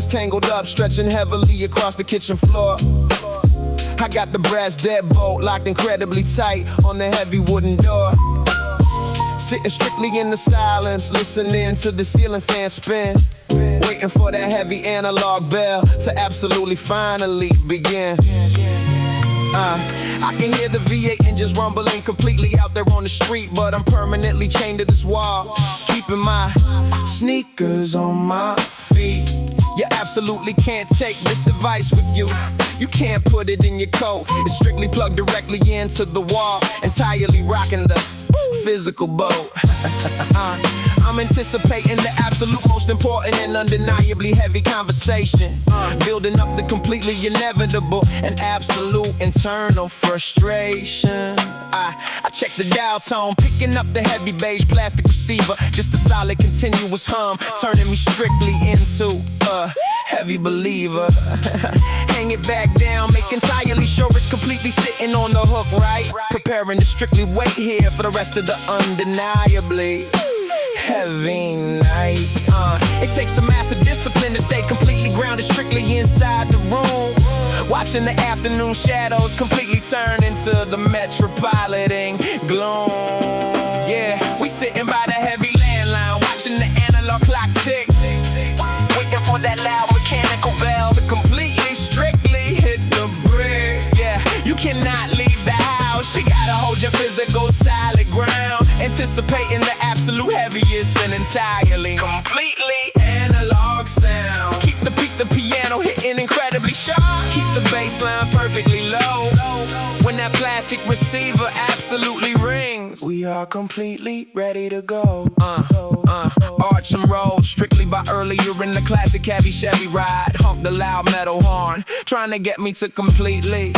is tangled up, stretching heavily across the kitchen floor. I got the brass deadbolt locked incredibly tight on the heavy wooden door. Sitting strictly in the silence, listening to the ceiling fan spin, waiting for that heavy analog bell to absolutely finally begin. I can hear the V8 engines rumbling completely out there on the street, but I'm permanently chained to this wall, keeping my sneakers on my feet. You absolutely can't take this device with you. You can't put it in your coat. It's strictly plugged directly into the wall, entirely rocking the physical boat. I'm anticipating the absolute most important and undeniably heavy conversation, building up the completely inevitable and absolute internal frustration. I check the dial tone, picking up the heavy beige plastic receiver, just a solid continuous hum, turning me strictly into a heavy believer. Hang it back down, make entirely sure it's completely sitting on the hook, right? Preparing to strictly wait here for the rest of the undeniably heavy night. It takes a massive discipline to stay completely grounded strictly inside the room, watching the afternoon shadows completely turn into the metropolitan gloom. Yeah, we sitting by the heavy landline, watching the analog clock tick, waiting for that loud mechanical bell to completely strictly hit the brick. Yeah, you cannot leave the house, you gotta hold your physical solid ground, anticipating the absolute heaviest and entirely completely analog sound. Keep the piano hitting incredibly sharp, keep the bass line perfectly low. When that plastic receiver absolutely rings, we are completely ready to go. Arch and roll strictly by earlier in the classic heavy Chevy ride. Honk the loud metal horn, trying to get me to completely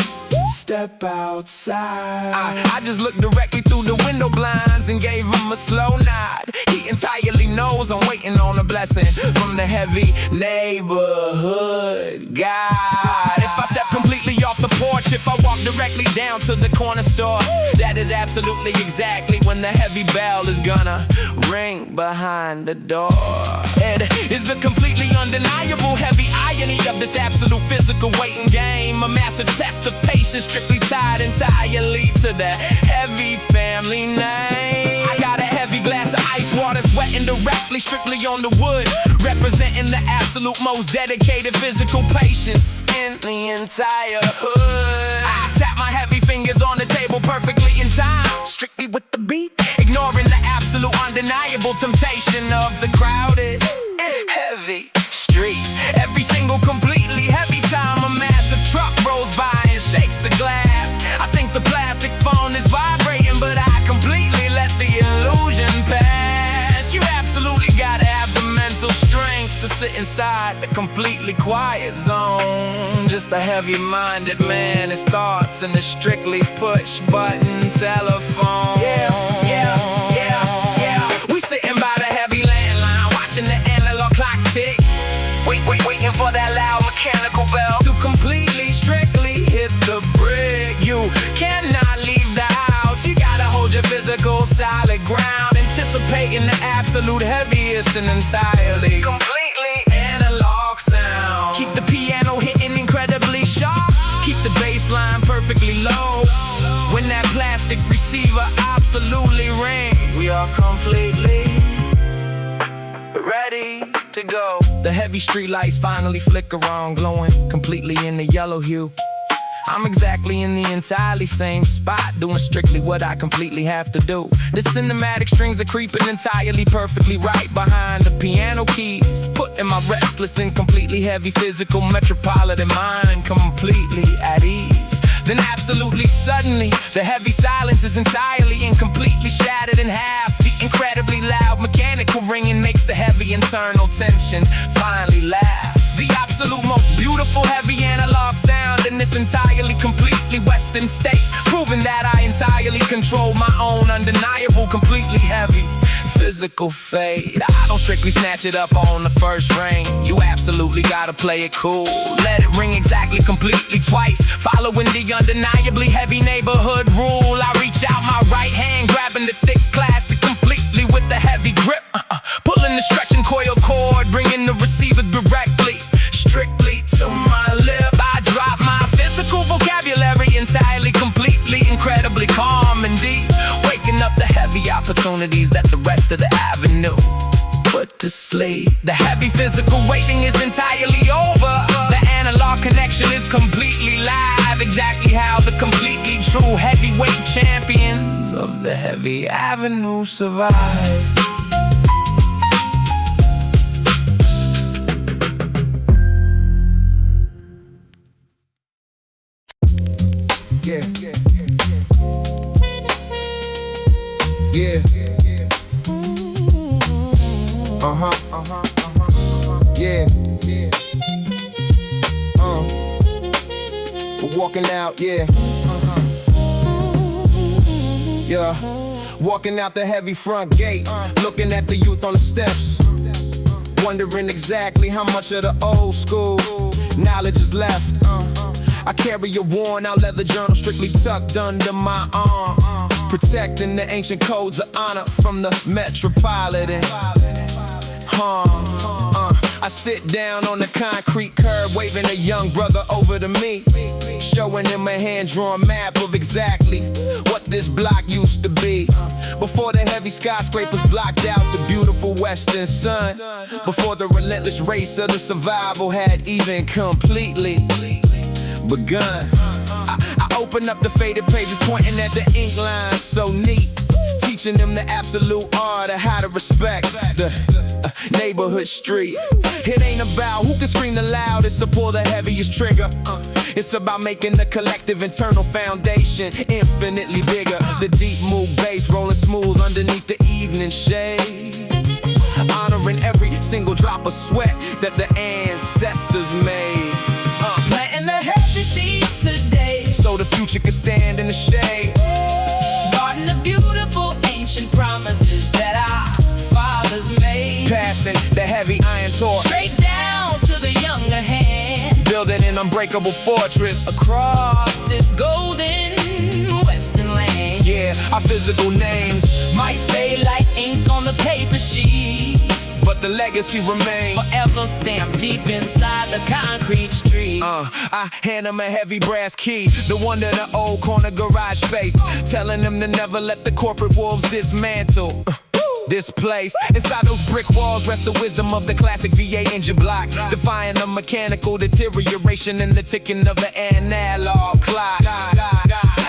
step outside. I just looked directly through the window blinds and gave him a slow nod. He entirely knows I'm waiting on a blessing from the heavy neighborhood God. If I step completely off the porch, if I walk directly down to the corner store, that is absolutely exactly when the heavy bell is gonna ring behind the door. It is the completely undeniable heavy irony of this absolute physical waiting game, a massive test of patience strictly tied entirely to the heavy family name. I got a heavy glass of ice water sweating directly strictly on the wood, representing the absolute most dedicated physical patience in the entire hood. I tap my heavy fingers on the table perfectly in time, strictly with the beat, ignoring the absolute undeniable temptation of the crowded heavy street. Every single completely heavy time a massive truck rolls by and shakes the glass, I think the plastic phone is vibrating, but I completely let the illusion pass. You absolutely gotta have the mental strength to sit inside the completely quiet zone. Just a heavy-minded man, his thoughts in a strictly push-button telephone. We sitting by the heavy landline, watching the analog clock tick, waiting for that loud mechanical bell to completely strictly hit the brick. You cannot leave the house, you gotta hold your physical solid ground, anticipating the absolute heaviest and entirely completely analog sound. Keep the piano hitting incredibly sharp, keep the bass line perfectly low. When that plastic receiver absolutely rings, we are completely ready to go. The heavy street lights finally flicker on, glowing completely in the yellow hue. I'm exactly in the entirely same spot, doing strictly what I completely have to do. The cinematic strings are creeping entirely perfectly right behind the piano keys, putting my restless and completely heavy physical metropolitan mind completely at ease. Then absolutely suddenly, the heavy silence is entirely and completely shattered in half. The incredibly loud mechanical ringing makes the heavy internal tension finally laugh. The absolute most beautiful heavy analog sound in this entirely completely western state, proving that I entirely control my own undeniable completely heavy physical fate. I don't strictly snatch it up on the first ring, you absolutely gotta play it cool. Let it ring exactly completely twice, following the undeniably heavy neighborhood rule. I reach out my right hand, grabbing the thick plastic completely with the heavy grip, pulling the stretching coil cord, bringing the receiver directly opportunities that the rest of the avenue put to sleep. The heavy physical waiting is entirely over. The analog connection is completely live. Exactly how the completely true heavyweight champions of the heavy avenue survive. Yeah. Yeah. We're walking out, yeah. Yeah. Walking out the heavy front gate, looking at the youth on the steps, wondering exactly how much of the old school knowledge is left. I carry a worn out leather journal strictly tucked under my arm, protecting the ancient codes of honor from the metropolitan. I sit down on the concrete curb, waving a young brother over to me, showing him a hand-drawn map of exactly what this block used to be. Before the heavy skyscrapers blocked out the beautiful western sun, before the relentless race of the survival had even completely begun. I open up the faded pages, pointing at the ink lines so neat, teaching them the absolute art of how to respect the neighborhood street. It ain't about who can scream the loudest or pull the heaviest trigger. It's about making the collective internal foundation infinitely bigger. The deep move bass rolling smooth underneath the evening shade, honoring every single drop of sweat that the ancestors made. Planting the heavy seeds today, so the future can stand in the shade. Guarding the beautiful ancient promises that our fathers made. Passing the heavy iron torch straight down to the younger hand, building an unbreakable fortress across this golden western land. Yeah, our physical names might fade like ink on the paper sheet, but the legacy remains forever stamped deep inside the concrete street. I hand them a heavy brass key, the one to the old corner garage space, telling them to never let the corporate wolves dismantle this place. Inside those brick walls rests the wisdom of the classic VA engine block, defying the mechanical deterioration and the ticking of the analog clock.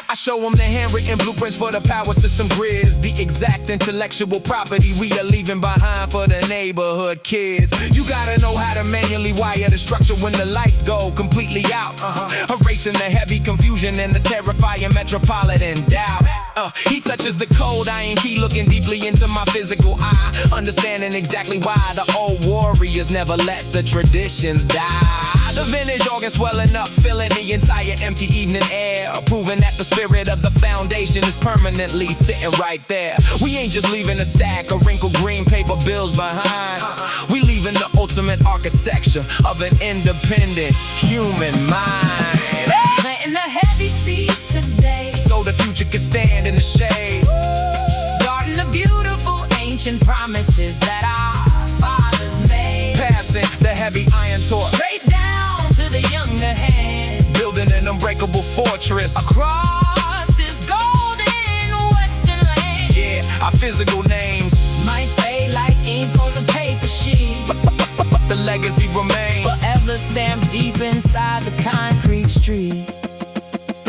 I show them the handwritten blueprints for the power system grids, the exact intellectual property we are leaving behind for the neighborhood kids. You gotta know how to manually wire the structure when the lights go completely out, erasing the heavy confusion and the terrifying metropolitan doubt. He touches the cold iron key, looking deeply into my physical eye, understanding exactly why the old warriors never let the traditions die. The vintage organ swelling up, filling the entire empty evening air, proving that the spirit of the foundation is permanently sitting right there. We ain't just leaving a stack of wrinkled green paper bills behind. We leaving the ultimate architecture of an independent human mind. Planting the heavy seeds today, so the future can stand in the shade. Guarding the beautiful ancient promises that our fathers made. Passing the heavy iron torch straight down to the younger hand, building an unbreakable fortress across this golden western land. Yeah, our physical names might fade like ink on the paper sheet, but the legacy remains forever stamped deep inside the concrete street.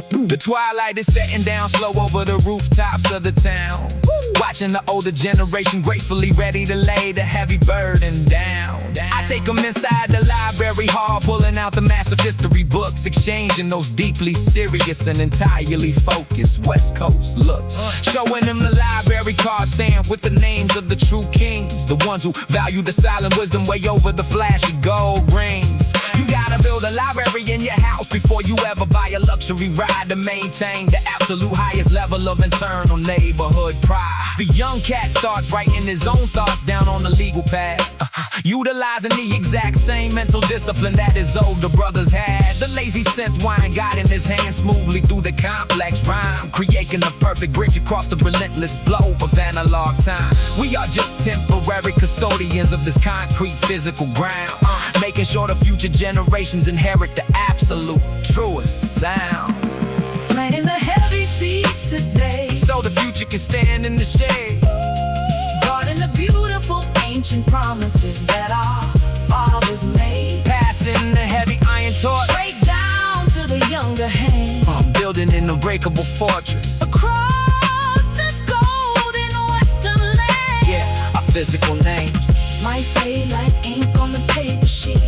The twilight is setting down slow over the rooftops of the town, watching the older generation gracefully ready to lay the heavy burden down. I take them inside the library hall, pulling out the massive history books, exchanging those deeply serious and entirely focused West Coast looks, showing them the library card stamped with the names of the true kings, the ones who value the silent wisdom way over the flashy gold rings. You gotta build a library in your house before you ever buy a luxury ride to maintain the absolute highest level of internal neighborhood pride. The young cat starts writing his own thoughts down on the legal pad, utilizing the exact same mental discipline that his older brothers had. The lazy synth wine guiding his hand smoothly through the complex rhyme, creating a perfect bridge across the relentless flow of analog time. We are just temporary custodians of this concrete physical ground, making sure the future generations inherit the absolute truest sound. Planting the heavy seeds today, so the future can stand in the shade. building an unbreakable fortress. Across this golden western land, Yeah, our physical names, might fade like ink on the paper sheet,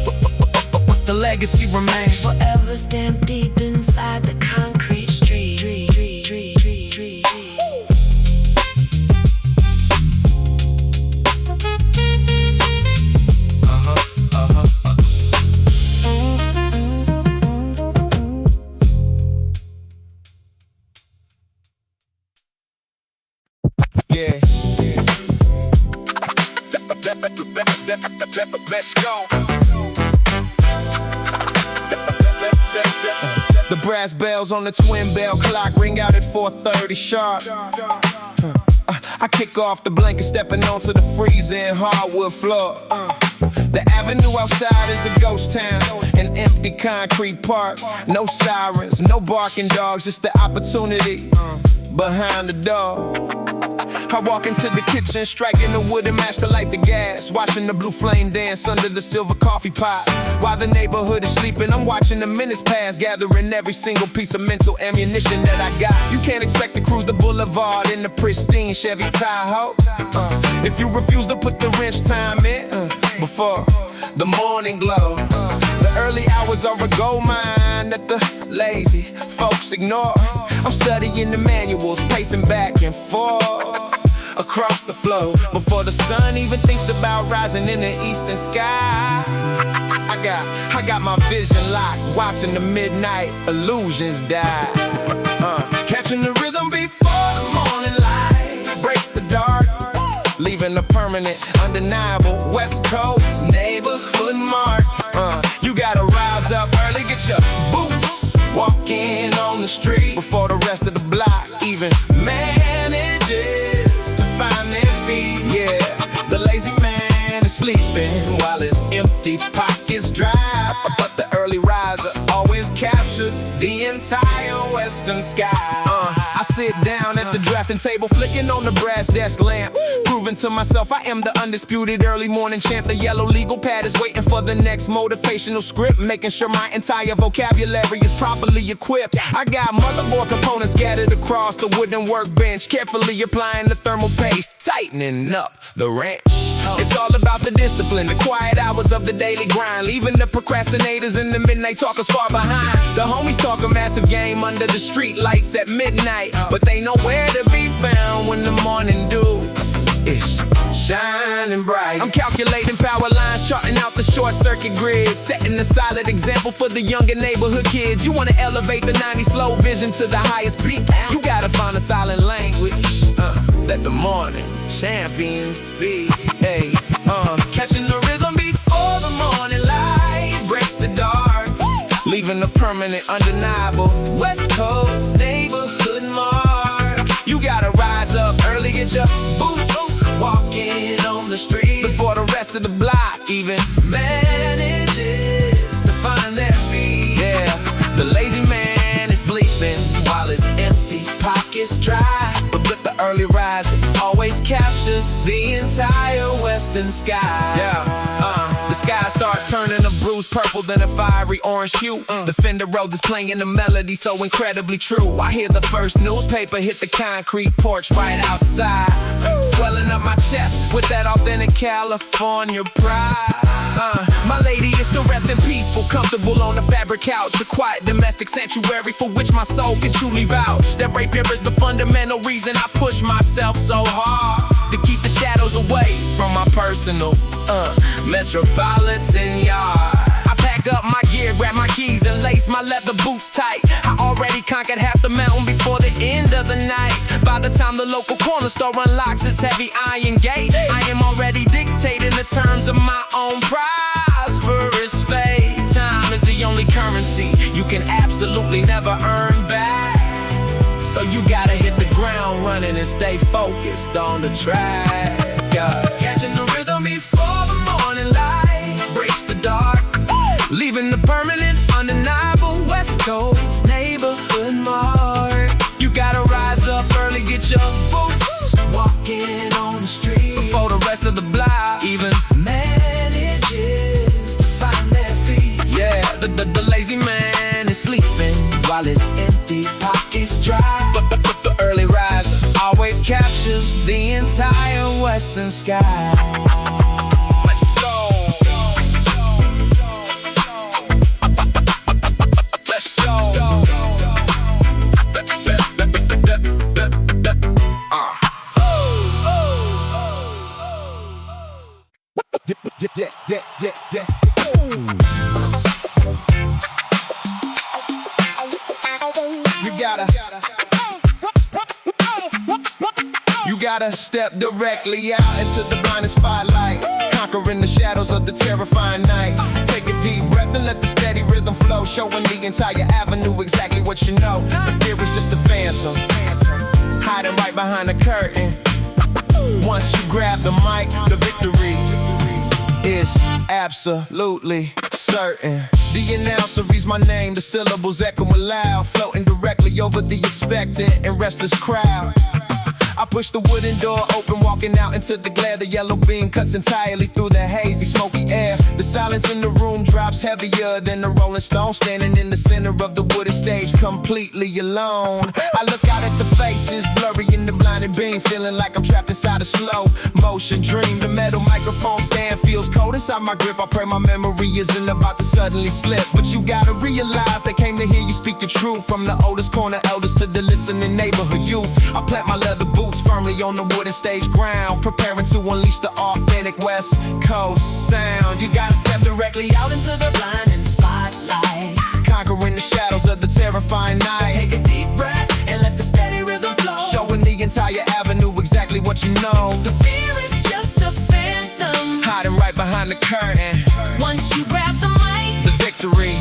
but the legacy remains. forever stamped deep inside the concrete street. Yeah. Let's go. The brass bells on the twin bell clock ring out at 4:30 sharp. I kick off the blanket, stepping onto the freezing hardwood floor. The avenue outside is a ghost town, an empty concrete park. No sirens, no barking dogs, just the opportunity behind the door. I walk into the kitchen, striking the wooden match to light the gas, watching the blue flame dance under the silver coffee pot. While the neighborhood is sleeping, I'm watching the minutes pass, gathering every single piece of mental ammunition that I got. You can't expect to cruise the boulevard in the pristine Chevy Tahoe if you refuse to put the wrench time in before the morning glow. The early hours are a gold mine that the lazy folks ignore. I'm studying the manuals, pacing back and forth across the floor before the sun even thinks about rising in the eastern sky. I got my vision locked, watching the midnight illusions die. Catching the rhythm before the morning light breaks the dark, leaving a permanent, undeniable West Coast neighborhood mark. You gotta rise up early, get your boots, walking on the street before the rest of the block even manages to find their feet. Yeah, the lazy man is sleeping while his empty pockets dry, but the early riser always captures the entire western sky. I sit down at the drafting table, flicking on the brass desk lamp, proving to myself I am the undisputed early morning champ. The yellow legal pad is waiting for the next motivational script, making sure my entire vocabulary is properly equipped. I got motherboard components scattered across the wooden workbench, carefully applying the thermal paste, tightening up the wrench. It's all about the discipline, the quiet hours of the daily grind, leaving the procrastinators and the midnight talkers far behind. The homies talk a massive game under the street lights at midnight, but they nowhere to be found when the morning dew is shining bright. I'm calculating power lines, charting out the short circuit grid, setting a solid example for the younger neighborhood kids. You wanna elevate the 90s slow vision to the highest peak, you gotta find a silent language that the morning champions speak. Hey, catching the rhythm before the morning light breaks the dark, leaving a permanent, undeniable West Coast neighborhood mark. You gotta rise up early, get your boots, walking on the street before the rest of the block even manages to find their feet. Yeah, the lazy man is sleeping while his empty pockets dry, but the early rising always captures the entire western sky. Yeah, the sky starts turning a bruised purple, then a fiery orange hue. The Fender Rhodes is playing a melody so incredibly true. I hear the first newspaper hit the concrete porch right outside, swelling up my chest with that authentic California pride. My lady is still resting peaceful, comfortable on the fabric couch, a quiet domestic sanctuary for which my soul can truly vouch. That right there is the fundamental reason I push myself so hard, to keep the shadows away from my personal metropolitan yard. I pack up my gear, grab my keys and lace my leather boots tight. I already conquered half the mountain before the end of the night. By the time the local corner store unlocks its heavy iron gate, I am already dictating the terms of my own prosperous fate. Time is the only currency you can absolutely never earn back, so you gotta hit the ground running and stay focused on the track. Catching the rhythm before the morning light breaks the dark, leaving the permanent, undeniable West Coast neighborhood mark. You gotta rise up early, get your boots, walking on the street before the rest of the block even manages to find their feet. Yeah, the lazy man is sleeping while his empty deep pockets dry. But the early riser always captures the entire western sky. Let's go. Let's go. Yeah. You gotta step directly out into the blinding spotlight, conquering the shadows of the terrifying night. Take a deep breath and let the steady rhythm flow, showing the entire avenue exactly what you know. The fear is just a phantom, hiding right behind the curtain. Once you grab the mic, the victory is absolutely certain. The announcer reads my name, the syllables echoing loud, floating directly over the expectant and restless crowd. I push the wooden door open, walking out into the glare. The yellow beam cuts entirely through the hazy, smoky air. The silence in the room drops heavier than a rolling stone, standing in the center of the wooden stage, completely alone. I look out at the faces, blurry in the blinding beam, feeling like I'm trapped inside a slow motion dream. The metal microphone stand feels cold inside my grip. I pray my memory isn't about to suddenly slip. But you gotta realize they came to hear you speak the truth, from the oldest corner elders to the listening neighborhood youth. I plant my leather boots firmly on the wooden stage ground, preparing to unleash the authentic West Coast sound. You gotta step directly out into the blinding spotlight, conquering the shadows of the terrifying night. Take a deep breath and let the steady rhythm flow, showing the entire avenue exactly what you know. The fear is just a phantom, hiding right behind the curtain. Once you grab the mic, the victory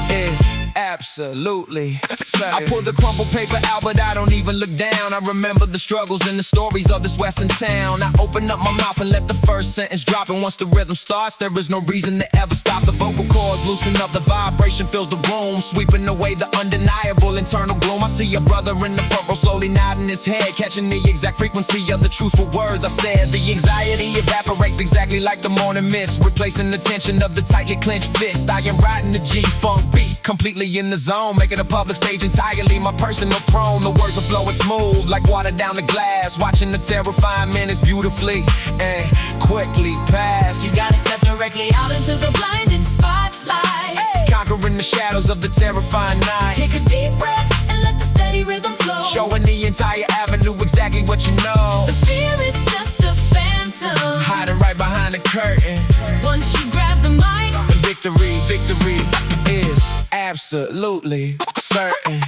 is absolutely certain. I pull the crumpled paper out, but I don't even look down. I remember the struggles and the stories of this western town. I open up my mouth and let the first sentence drop, and once the rhythm starts, there is no reason to ever stop. The vocal cords loosen up, the vibration fills the room, sweeping away the undeniable internal gloom. I see a brother in the front row slowly nodding his head, catching the exact frequency of the truthful words I said. The anxiety evaporates exactly like the morning mist, replacing the tension of the tightly clenched fist. I am riding the G-funk beat, completely in the zone, making a public stage entirely my personal throne. The words are flowing smooth like water down the glass, watching the terrifying minutes beautifully and quickly pass. You gotta step directly out into the blinding spotlight, conquering the shadows of the terrifying night. Take a deep breath and let the steady rhythm flow, showing the entire avenue exactly what you know. The fear is just a phantom, hiding right behind the curtain. Once you grab the mic, the victory is absolutely certain.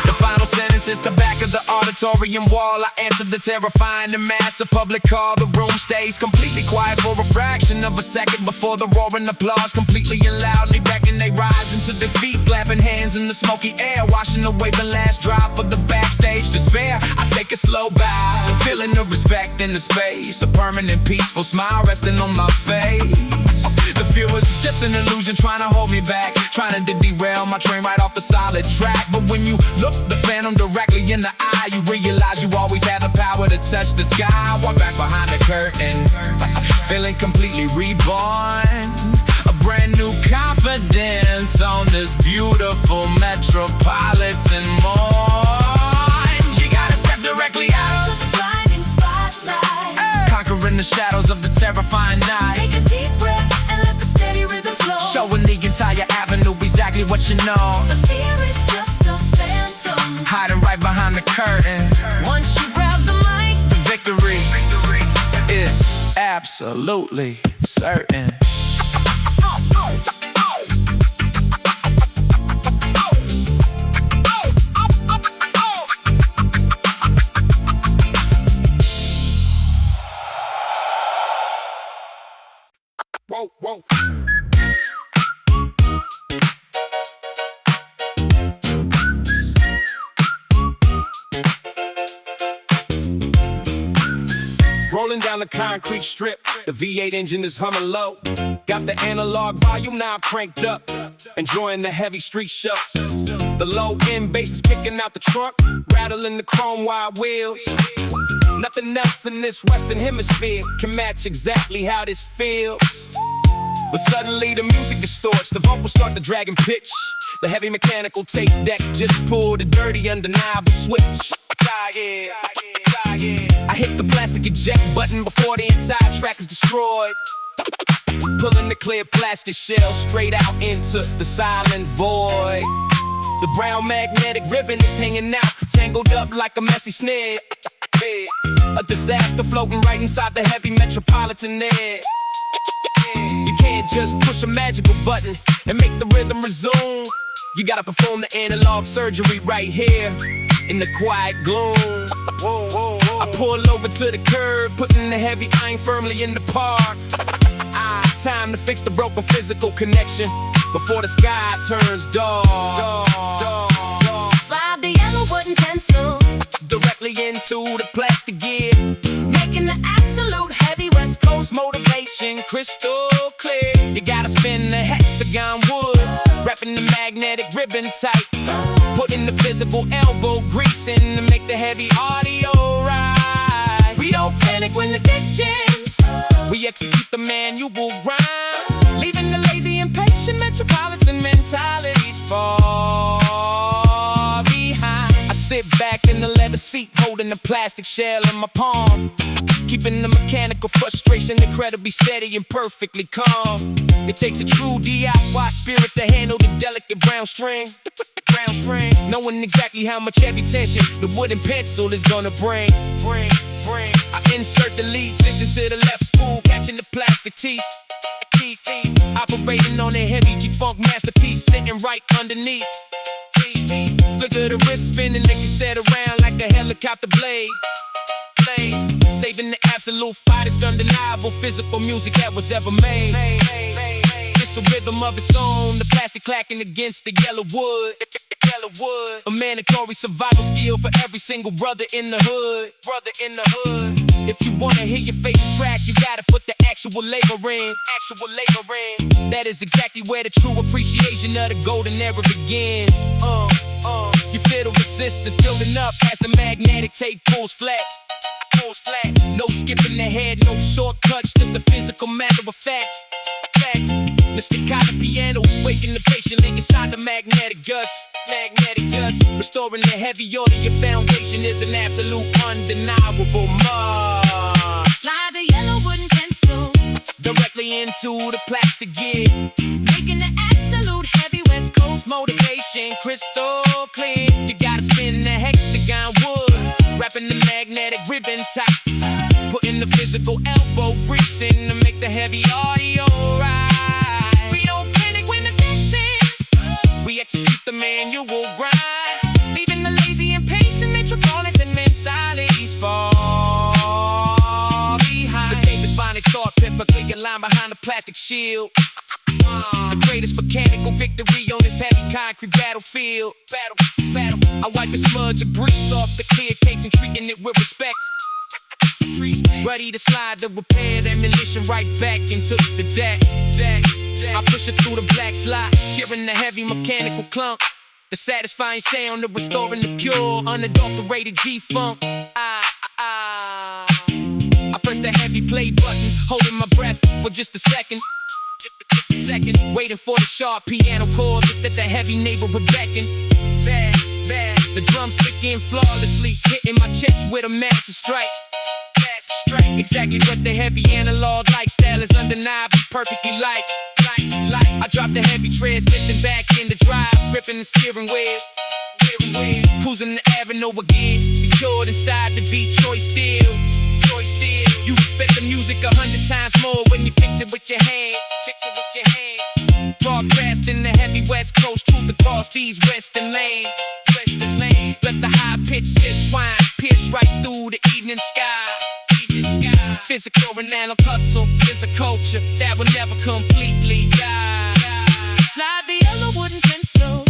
The final sentence is the back of the auditorium wall. I answer the terrifying and massive public call. The room stays completely quiet for a fraction of a second before the roaring applause completely and loudly beckon. They rise into defeat, clapping hands in the smoky air, washing away the last drop of the backstage despair. I take a slow bow, feeling the respect in the space, a permanent peaceful smile resting on my face. The fear was just an illusion trying to hold me back, trying to derail my train right off the solid track. But when you look the phantom directly in the eye, you realize you always had the power to touch the sky. I walk back behind the curtain, feeling completely reborn, a brand new confidence on this beautiful metropolitan morn. You gotta step directly out of the blinding spotlight, conquering the shadows of the terrifying night. Take a deep breath and let the steady rhythm flow, showing the entire avenue exactly what you know. The fear is just a phantom, hiding right behind the curtain. Once you grab the mic, the victory is absolutely certain. Whoa. Rolling down the concrete strip, the V8 engine is humming low. Got the analog volume now cranked up, enjoying the heavy street show. The low end bass is kicking out the trunk, rattling the chrome wide wheels. Nothing else in this western hemisphere can match exactly how this feels. But suddenly the music distorts, the vocals start to drag and pitch. The heavy mechanical tape deck just pulled a dirty, undeniable switch. I hit the plastic eject button before the entire track is destroyed, pulling the clear plastic shell straight out into the silent void. The brown magnetic ribbon is hanging out, tangled up like a messy snare. A disaster floating right inside the heavy metropolitan air. You can't just push a magical button and make the rhythm resume. You gotta perform the analog surgery right here in the quiet gloom. I pull over to the curb, putting the heavy iron firmly in the park. Time to fix the broken physical connection before the sky turns dark. Slide the yellow wooden pencil directly into the plastic gear, making the absolute heavy West Coast motivation crystal clear. You gotta spin the hexagon wood, wrapping the magnetic ribbon tight, putting the physical elbow grease in to make the heavy audio right. We don't panic when the dick jams, we execute the manual grind, leaving the lazy, impatient metropolitan mentalities far behind. I sit back in the leather seat, holding the plastic shell in my palm, keeping the mechanical frustration incredibly steady and perfectly calm. It takes a true DIY spirit to handle the delicate brown string. Knowing exactly how much heavy tension the wooden pencil is gonna bring. I insert the lead section to the left spool, catching the plastic teeth. Operating on a heavy G-funk masterpiece, sitting right underneath. Flicker the wrist spinning, they can set around like a helicopter blade. Saving the absolute finest, undeniable physical music that was ever made. It's a rhythm of its own, the plastic clacking against the yellow wood. A mandatory survival skill for every single brother in the hood. If you wanna hear your favorite track, you gotta put the actual labor in. That is exactly where the true appreciation of the golden era begins. You feel the resistance building up as the magnetic tape pulls flat. No skipping ahead, no shortcuts, just the physical matter of fact. The staccato piano waking the patient inside the magnetic gust. Restoring the heavy audio foundation is an absolute undeniable must. Slide the yellow wooden pencil directly into the plastic gear, making the absolute heavy West Coast motivation crystal clear. You gotta spin the hexagon wood, wrapping the magnetic ribbon tight, putting the physical elbow grease in to make the heavy audio right. We don't panic when the dick ends, we execute the manual grind, leaving the lazy, impatient metropolitan mentalities far behind. The tape is finally thought perfectly aligned behind the plastic shield. The greatest mechanical victory on this heavy concrete battlefield. I wipe a smudge of grease off the clear case and treating it with respect. Ready to slide the repaired ammunition right back into the deck. I push it through the black slot, hearing the heavy mechanical clunk, the satisfying sound of restoring the pure, unadulterated G-funk. I press the heavy play button, holding my breath for just a second. Waiting for the sharp piano chord that the heavy neighborhood beckon. The drums kick in flawlessly, hitting my chest with a massive strike. Exactly what the heavy analog lifestyle is undeniable, perfectly like. I drop the heavy transmission back in the drive, gripping the steering wheel. Cruising the avenue again, secured inside the Detroit steel. You respect the music 100 times more when you fix it with your hands. Broadcasting the heavy West Coast truth across these western lanes. Let the high pitch sit twine pierce right through the evening sky. Physical and analog hustle is a culture that will never completely die. Slide the yellow wooden pencil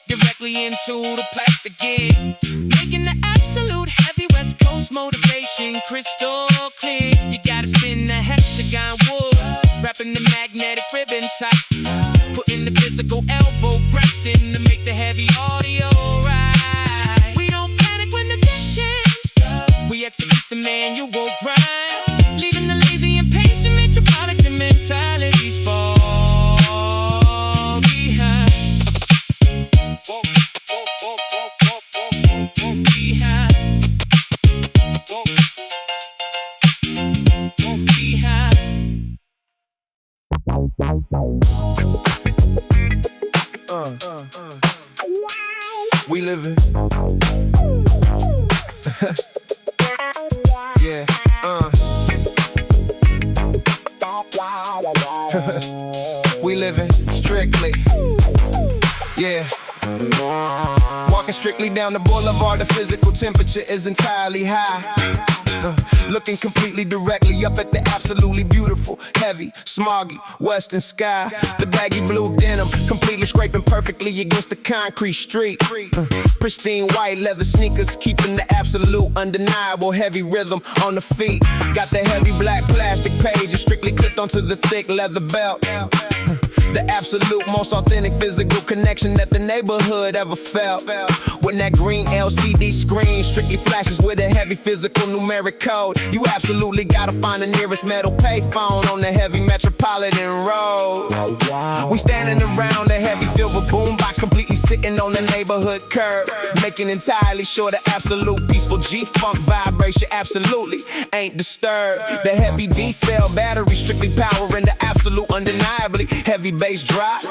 directly into the plastic gear, making the absolute heavy West Coast motivation crystal clear. You gotta spin the hexagon wood, wrapping the magnetic ribbon tight, putting the physical elbow grease in to make the heavy audio right. We don't panic when the dick jams, we execute the man We living. Yeah. We living strictly. Yeah. Walking strictly down the boulevard, the physical temperature is entirely high. Looking completely directly up at the absolutely beautiful, heavy, smoggy western sky. The baggy blue denim completely scraping perfectly against the concrete street. Pristine white leather sneakers keeping the absolute undeniable heavy rhythm on the feet. Got the heavy black plastic pages strictly clipped onto the thick leather belt. The absolute most authentic physical connection that the neighborhood ever felt. When that green LCD screen strictly flashes with a heavy physical numeric code, you absolutely gotta find the nearest metal payphone on the heavy metropolitan road. We standing around the heavy silver boombox, completely sitting on the neighborhood curb, making entirely sure the absolute peaceful G-funk vibration absolutely ain't disturbed. The heavy D-cell battery strictly powering the absolute undeniably heavy bass drop.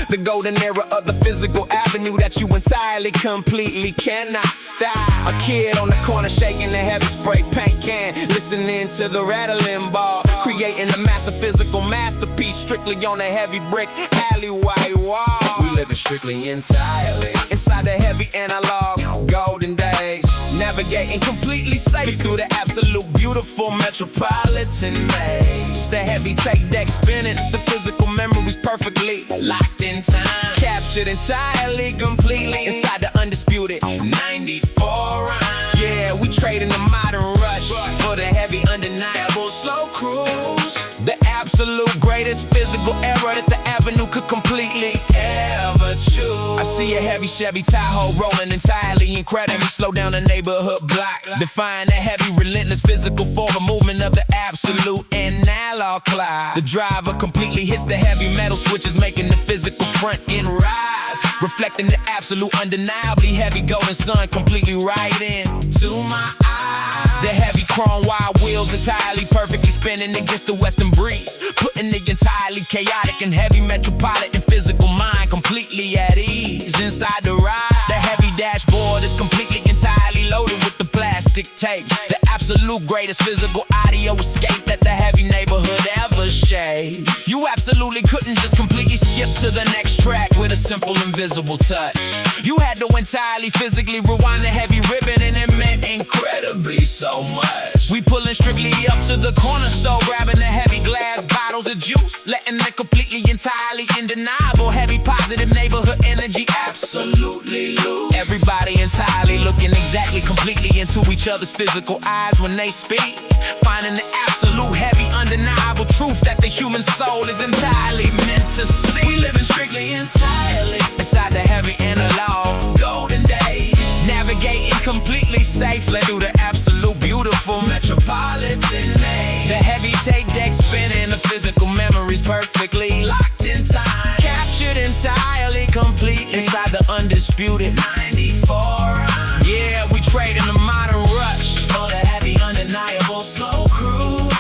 The golden era of the physical avenue that you entirely, completely cannot stop. A kid on the corner shaking the heavy spray paint can, listening to the rattling ball, creating a massive physical masterpiece strictly on a heavy brick alleyway wall. We living strictly entirely inside the heavy analog golden days, navigating completely safe through the absolute beautiful metropolitan maze. The heavy tape deck spinning, the physical memories perfectly locked in time, captured entirely, completely inside the undisputed 94 rhyme. Yeah, we trading the modern rush for the heavy undeniable slow cruise. The absolute greatest physical era that the avenue could completely ever choose. I see a heavy Chevy Tahoe rolling entirely incredibly slow down the neighborhood block, defying the heavy relentless physical forward movement of the absolute analog clock. The driver completely hits the heavy metal switches, making the physical front end rise, reflecting the absolute undeniably heavy golden sun completely right into my eyes. The heavy chrome wide wheels entirely perfectly spinning against the western breeze, putting the entirely chaotic and heavy metropolitan physical mind completely at ease inside the ride. The heavy dashboard is completely entirely loaded with the plastic tapes, the absolute greatest physical audio escape that the heavy neighborhood ever shaped. You absolutely couldn't just completely skip to the next track with a simple invisible touch. You had to entirely physically rewind the heavy ribbon, and it meant incredibly so much. We pulling strictly up to the corner store, grabbing the heavy glass bottles of juice, letting the completely entirely undeniable heavy positive neighborhood energy absolutely loose. Everybody entirely looking exactly completely into each other's physical eyes when they speak, finding the absolute heavy undeniable truth that the human soul is entirely meant to see. We living strictly entirely inside the heavy analog golden days, navigating completely safely through the absolute beautiful metropolitan maze. The heavy tape deck spinning, the physical memories perfectly locked in time, captured entirely complete inside the undisputed 94 rhyme. Yeah, we trading the modern rush for the heavy undeniable slow cruise.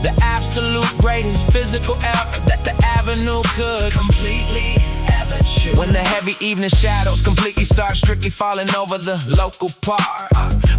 The absolute greatest physical era that the avenue could completely ever choose. When the heavy evening shadows completely start strictly falling over the local park,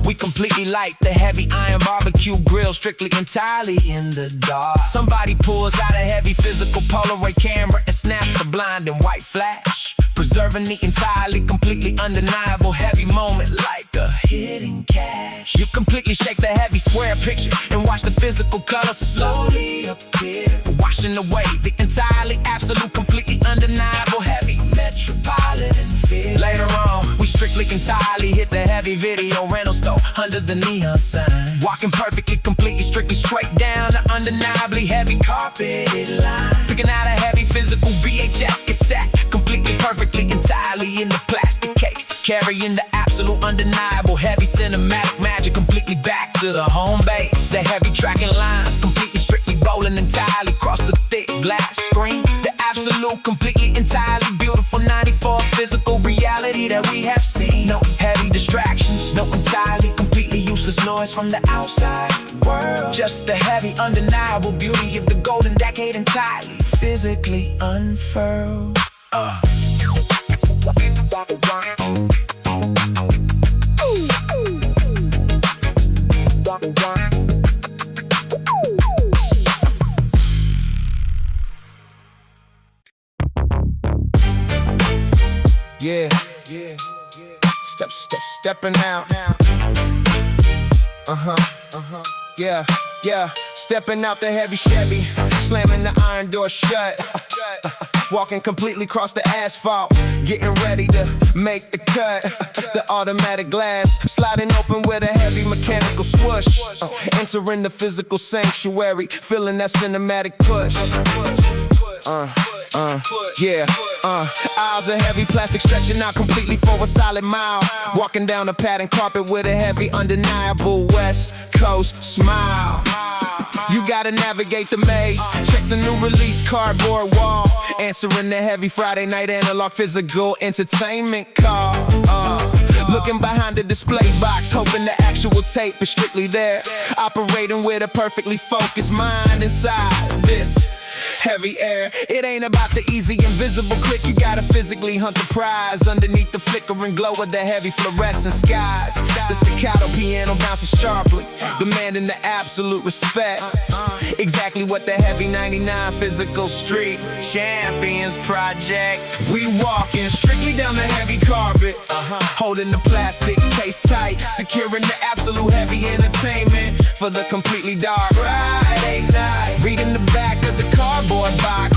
we completely light the heavy iron barbecue grill strictly entirely in the dark. Somebody pulls out a heavy physical Polaroid camera and snaps a blinding white flash, preserving the entirely completely undeniable heavy moment like a hidden cache. You completely shake the heavy square picture and watch the physical colors slowly appear, washing away the entirely absolute completely undeniable heavy metropolitan feel. Later on, we strictly entirely hit the heavy video rental store under the neon sign, walking perfectly completely strictly straight down the undeniably heavy carpeted line, picking out a heavy physical VHS cassette completely perfectly entirely in the plastic case, carrying the absolute undeniable heavy cinematic magic completely back to the home base. The heavy tracking lines completely strictly rolling entirely across the thick glass screen, the absolute completely entirely beautiful 94 physical reality that we have seen. No heavy distractions, no entirely completely useless noise from the outside world, just the heavy undeniable beauty of the golden decade entirely physically unfurled. Yeah, stepping out. Yeah, stepping out the heavy Chevy, slamming the iron door shut. Walking completely across the asphalt, getting ready to make the cut. The automatic glass sliding open with a heavy mechanical swoosh. Entering the physical sanctuary, feeling that cinematic push. Aisles of heavy plastic stretching out completely for a solid mile. Walking down a patterned carpet with a heavy, undeniable West Coast smile. You gotta navigate the maze, check the new release cardboard wall. Answering the heavy Friday night analog physical entertainment call. Looking behind the display box, hoping the actual tape is strictly there. Operating with a perfectly focused mind inside this heavy air. It ain't about the easy invisible click, you gotta physically hunt the prize. Underneath the flickering glow of the heavy fluorescent skies, the staccato piano bounces sharply, demanding the absolute respect. Exactly what the heavy 99 physical street champions project. We walking strictly down the heavy carpet, holding the plastic case tight, securing the absolute heavy entertainment for the completely dark Friday night. Reading the back of the cardboard box,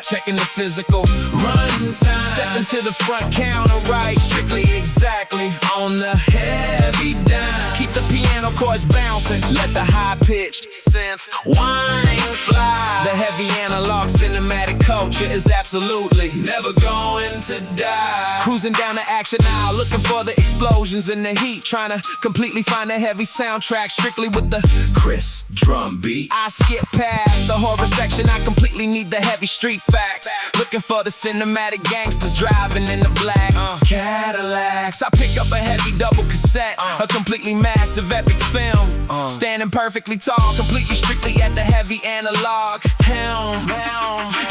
checking the physical run time. Stepping to the front counter right, strictly exactly on the heavy dime. Keep the piano chords bouncing, let the high-pitched synth whine fly. The heavy analog cinematic culture is absolutely never going to die. Cruising down the action aisle, looking for the explosions and the heat, trying to completely find a heavy soundtrack strictly with the crisp drum beat. I skip past the horror section, I completely need the heavy street facts. Looking for the cinematic gangsters driving in the black Cadillacs. I pick up a heavy double cassette, a completely massive epic film. Standing perfectly tall, completely strictly at the heavy analog helm.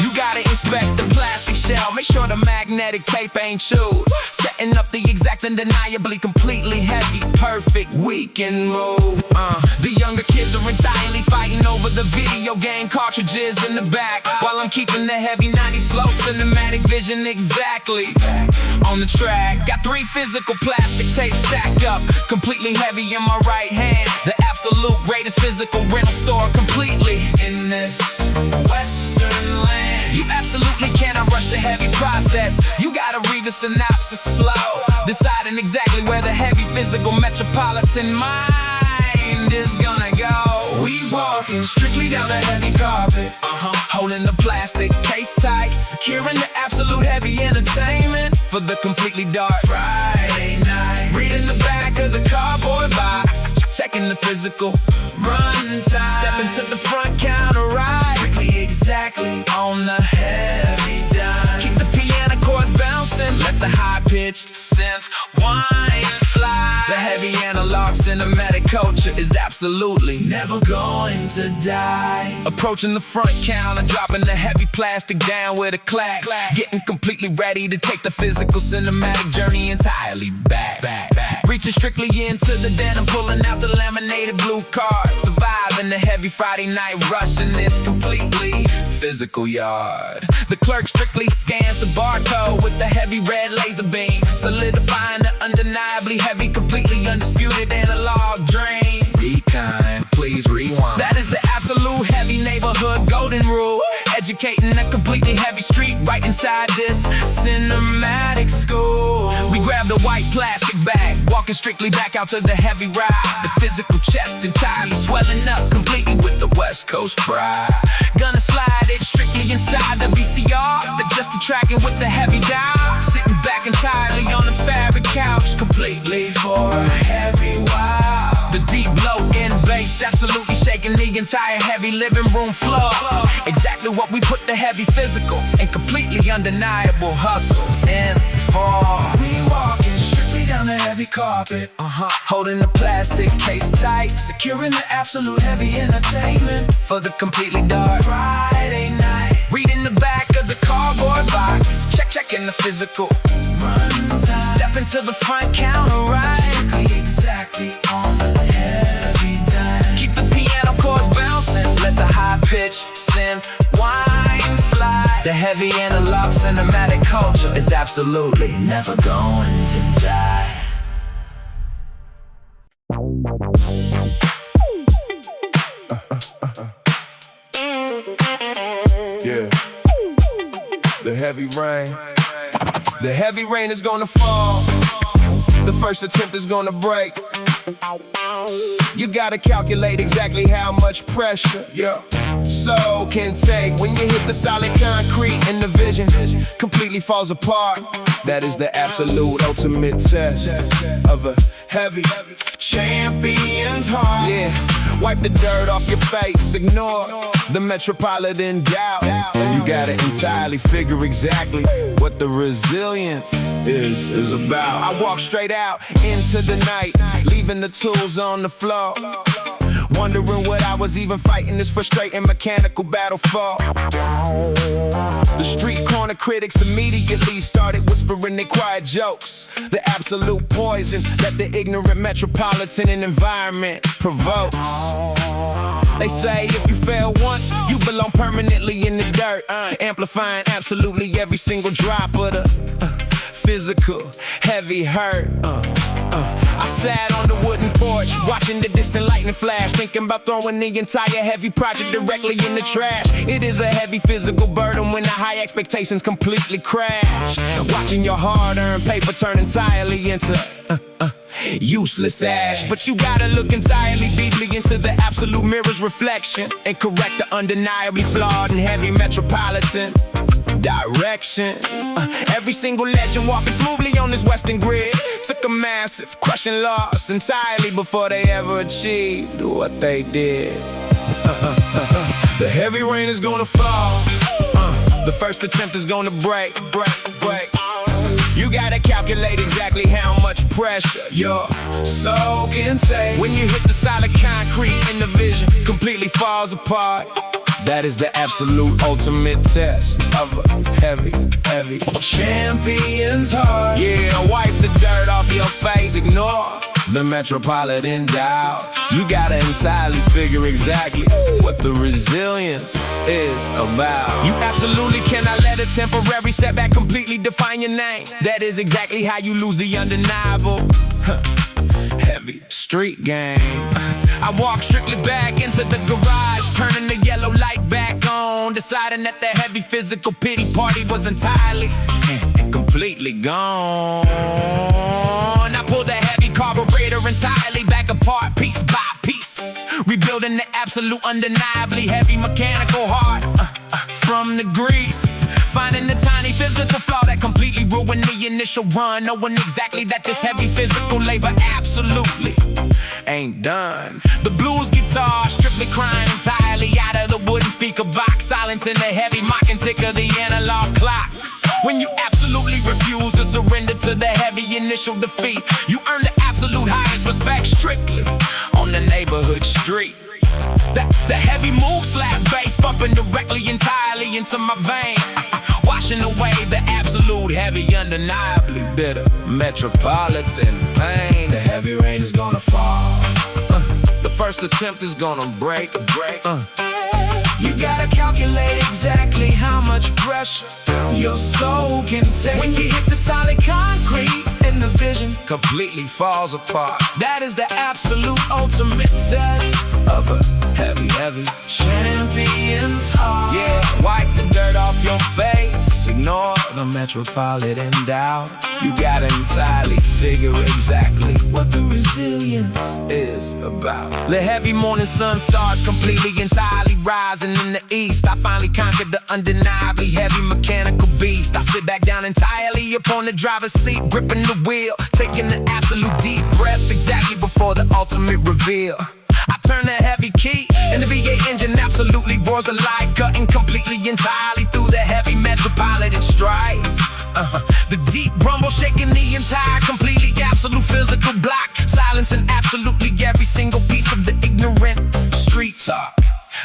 You gotta inspect the plastic shell, make sure the magnetic tape ain't chewed. Setting up the exact undeniably completely heavy, perfect weekend move. The younger kids are entirely fighting over the video game cartridges in the back, while I'm keeping the heavy 90's slow cinematic vision exactly on the track. Got 3 physical plastic tapes stacked up, completely heavy in my right hand. The absolute greatest physical rental store completely in this western land. You absolutely cannot rush the heavy process, you gotta read the synopsis slow, deciding exactly where the heavy physical metropolitan mind is gonna go. We walking strictly down the heavy carpet, holding the plastic case tight, securing the absolute heavy entertainment for the completely dark Friday night. Reading the back of the cardboard box, checking the physical run time. Stepping to the front counter right, strictly exactly on the heavy dime. Keep the piano chords bouncing, let the high-pitched synth whine fly. The heavy analog cinematic culture is absolutely never going to die. Approaching the front counter, dropping the heavy plastic down with a clack. Getting completely ready to take the physical cinematic journey entirely back. Reaching strictly into the den and pulling out the laminated blue card. Surviving the heavy Friday night rush in this completely physical yard. The clerk strictly scans the barcode with the heavy red laser beam, solidifying the undeniably heavy, completely undisputed analog dream. Be kind, please rewind. That is the absolute heavy neighborhood golden rule, educating a completely heavy street right inside this cinematic school. We grabbed a white plastic bag, walking strictly back out to the heavy ride. The physical chest entirely swelling up completely with the West Coast pride. Gonna slide it strictly inside the VCR, adjust the tracking with the heavy dial. Sitting back entirely on the fabric couch, completely for a heavy wow. The deep low end bass absolutely shaking the entire heavy living room floor. Exactly what we put the heavy physical and completely undeniable hustle in for. We walking strictly down the heavy carpet, holding the plastic case tight, securing the absolute heavy entertainment for the completely dark Friday night. Reading the in the physical. Run time. Step into the front counter, right? Strictly exactly on the heavy dime. Keep the piano chords bouncing. Let the high pitch send wine fly. The heavy analog cinematic culture is absolutely never going to die. Yeah. The heavy rain. The heavy rain is gonna fall. The first attempt is gonna break. You gotta calculate exactly how much pressure your soul can take. When you hit the solid concrete and the vision completely falls apart. That is the absolute ultimate test of a heavy champion's heart. Yeah, wipe the dirt off your face, ignore the metropolitan doubt. You gotta entirely figure exactly what the resilience is about. I walk straight out into the night, leaving the tools on the floor, wondering what I was even fighting this frustrating mechanical battle for. The street corner critics immediately started whispering their quiet jokes. The absolute poison that the ignorant metropolitan environment provokes. They say if you fail once, you belong permanently in the dirt, amplifying absolutely every single drop of the physical heavy hurt. I sat on the wooden porch, watching the distant lightning flash, thinking about throwing the entire heavy project directly in the trash. It is a heavy physical burden when the high expectations completely crash. Watching your hard-earned paper turn entirely into useless ash. But you gotta look entirely deeply into the absolute mirror's reflection and correct the undeniably flawed and heavy metropolitan direction. Every single legend walking smoothly on this western grid took a massive crushing loss entirely before they ever achieved what they did. The heavy rain is gonna fall. The first attempt is gonna break. You gotta calculate exactly how much pressure your soul can take. When you hit the solid concrete and the vision completely falls apart. That is the absolute ultimate test of a heavy champion's heart. Yeah, wipe the dirt off your face, ignore the metropolitan doubt. You gotta entirely figure exactly what the resilience is about. You absolutely cannot let a temporary setback completely define your name. That is exactly how you lose the undeniable heavy street game. I walk strictly back into the garage, turning the yellow light back on, deciding that the heavy physical pity party was entirely and completely gone. I pulled the heavy carburetor entirely back apart, piece by piece, rebuilding the absolute undeniably heavy mechanical heart from the grease. Finding the tiny physical flaw that completely ruined the initial run, knowing exactly that this heavy physical labor absolutely ain't done. The blues guitar strictly crying entirely out of the wooden speaker box, silencing the heavy mocking tick of the analog clocks. When you absolutely refuse to surrender to the heavy initial defeat, you earn the absolute highest respect strictly on the neighborhood street. The heavy move slap bass bumping directly entirely into my vein, washing away the absolute heavy, undeniably bitter metropolitan pain. The heavy rain is gonna fall. The first attempt is gonna break. You gotta calculate exactly how much pressure your soul can take. When you hit the solid concrete and the vision completely falls apart. That is the absolute ultimate test of a heavy champion's heart. Yeah, wipe the dirt off your face, ignore the metropolitan doubt. You gotta entirely figure exactly what the resilience is about. The heavy morning sun starts completely entirely rising in the east. I finally conquered the undeniably heavy mechanical beast. I sit back down entirely upon the driver's seat, gripping the wheel, taking the absolute deep breath exactly before the ultimate reveal. I turn the heavy key, and the V8 engine absolutely roars the life, cutting completely entirely through the heavy metropolitan strife. The deep rumble shaking the entire completely absolute physical block, silencing absolutely every single piece of the ignorant street talk.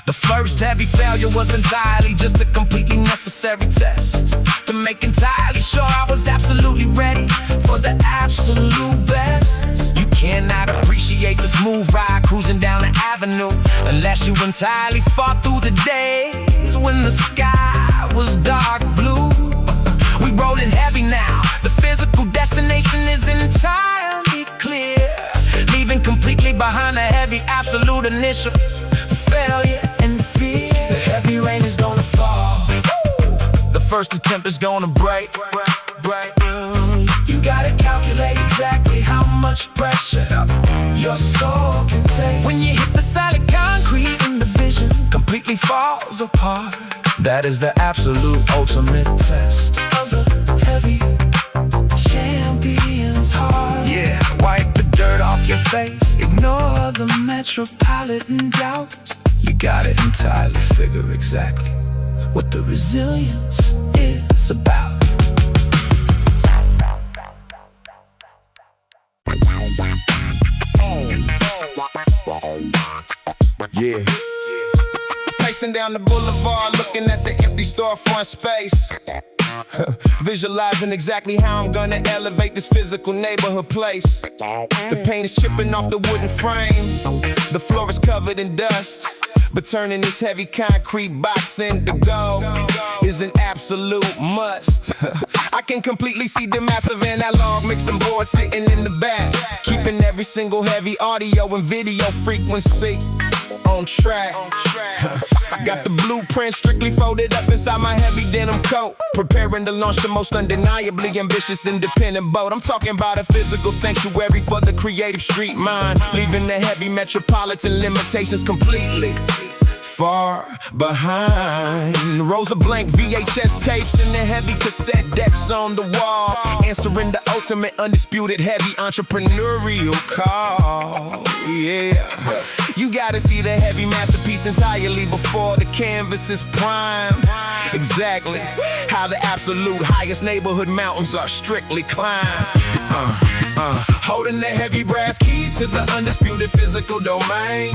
The first heavy failure was entirely just a completely necessary test to make entirely sure I was absolutely ready for the absolute best. You cannot appreciate the smooth ride cruising down the avenue unless you entirely fought through the days when the sky was dark blue. We rolling heavy now, the physical destination is entirely clear, leaving completely behind the heavy absolute initial failure and fear. The heavy rain is gonna fall, the first attempt is gonna break. You gotta calculate exactly how much pressure your soul can take. When you hit the solid concrete and the vision completely falls apart, that is the absolute ultimate test of a heavy champion's heart. Yeah, wipe the dirt off your face, ignore the metropolitan doubts. You gotta entirely figure exactly what the resilience is about. Yeah. Pacing down the boulevard, looking at the empty storefront space. Visualizing exactly how I'm gonna elevate this physical neighborhood place. The paint is chipping off the wooden frame, the floor is covered in dust, but turning this heavy concrete box into gold is an absolute must. I can completely see the massive analog mixing board sitting in the back, keeping every single heavy audio and video frequency on track. I got the blueprint strictly folded up inside my heavy denim coat, preparing to launch the most undeniably ambitious independent boat. I'm talking about a physical sanctuary for the creative street mind, leaving the heavy metropolitan limitations completely far behind. Rows of blank VHS tapes and the heavy cassette decks on the wall, answering the ultimate undisputed heavy entrepreneurial call. Yeah, you gotta see the heavy masterpiece entirely before the canvas is prime. Exactly how the absolute highest neighborhood mountains are strictly climbed. Holding the heavy brass keys to the undisputed physical domain,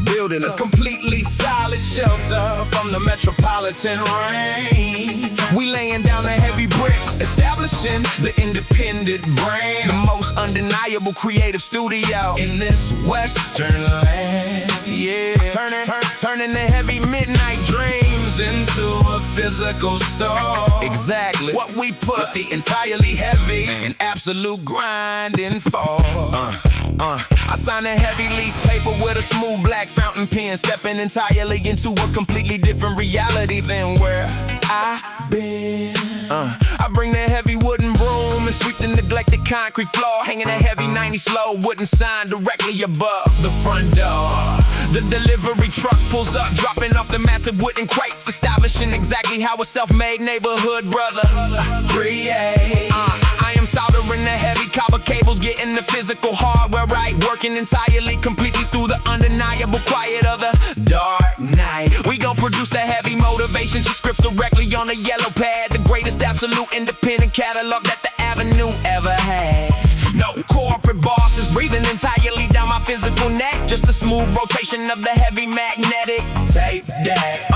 building a completely solid shelter from the metropolitan rain. We laying down the heavy bricks, establishing the independent brand, the most undeniable creative studio in this western land. Yeah, turning the heavy midnight dreams into a physical store. Exactly what we put the entirely heavy and absolute grinding for. I signed a heavy lease paper with a smooth black fountain pen, stepping entirely into a completely different reality than where I've been. I bring the heavy wooden broom and sweep the neglected concrete floor, hanging a heavy 90's slow wooden sign directly above the front door. The delivery truck pulls up, dropping off the massive wooden crates, establishing exactly how a self-made neighborhood brother creates. I am soldering the heavy copper cables, getting the physical hardware right, working entirely, completely through the undeniable quiet of the dark night. We gon' produce the heavy motivation, she scripts directly on a yellow pad, the greatest absolute independent catalog that the avenue ever had. No corporate bosses breathing entirely down my physical neck, just a smooth rotation of the heavy magnetic tape deck.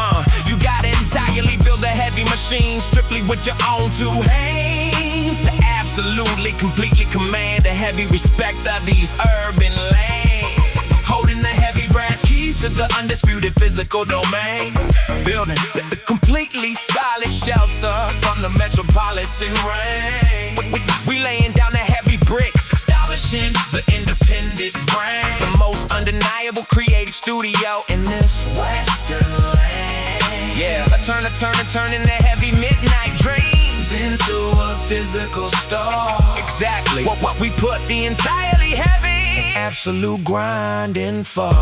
You gotta entirely build a heavy machine strictly with your own two hands to absolutely, completely command the heavy respect of these urban lanes. Holding the heavy brass keys to the undisputed physical domain, building the completely solid shelter from the metropolitan rain. We laying down the heavy bricks, establishing the independent brand, the most undeniable creative studio in this western land. Yeah, turning the heavy midnight dreams into a physical store. Exactly what we put the entirely heavy absolute grinding for.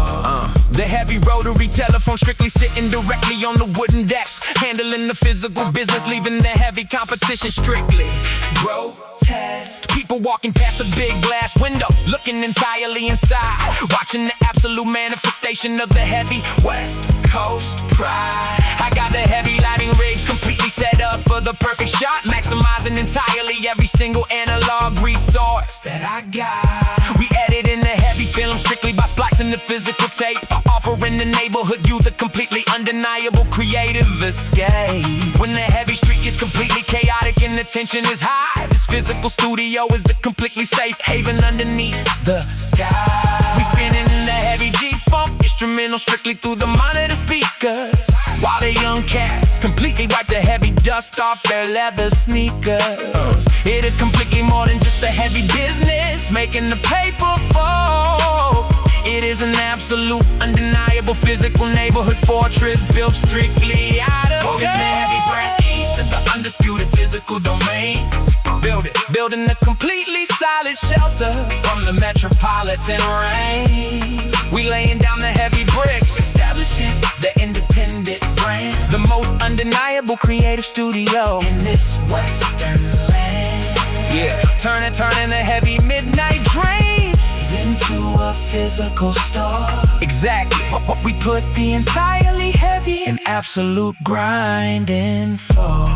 The heavy rotary telephone strictly sitting directly on the wooden decks, handling the physical business, leaving the heavy competition strictly grotesque. People walking past the big glass window, looking entirely inside, watching the absolute manifestation of the heavy West Coast pride. I got the heavy lighting rigs completely set up for the perfect shot, maximizing entirely every single analog resource that I got. We edit in the heavy film strictly by splicing the physical tape, offering the neighborhood youth a completely undeniable creative escape. When the heavy streak is completely chaotic and the tension is high, this physical studio is the completely safe haven underneath the sky. We spinning in the heavy G-funk instrumental strictly through the monitor speakers, while the young cats completely wipe the heavy dust off their leather sneakers. It is completely more than just a heavy business, making the paper fall. It is an absolute, undeniable physical neighborhood fortress built strictly out of gold. The heavy brass keys to the undisputed physical domain. Building a completely solid shelter from the metropolitan rain. We laying down the heavy bricks, establishing the independent brand, the most undeniable creative studio in this western land. Yeah, turning the heavy midnight drains into a physical store. Exactly, we put the entirely heavy and absolute grinding for.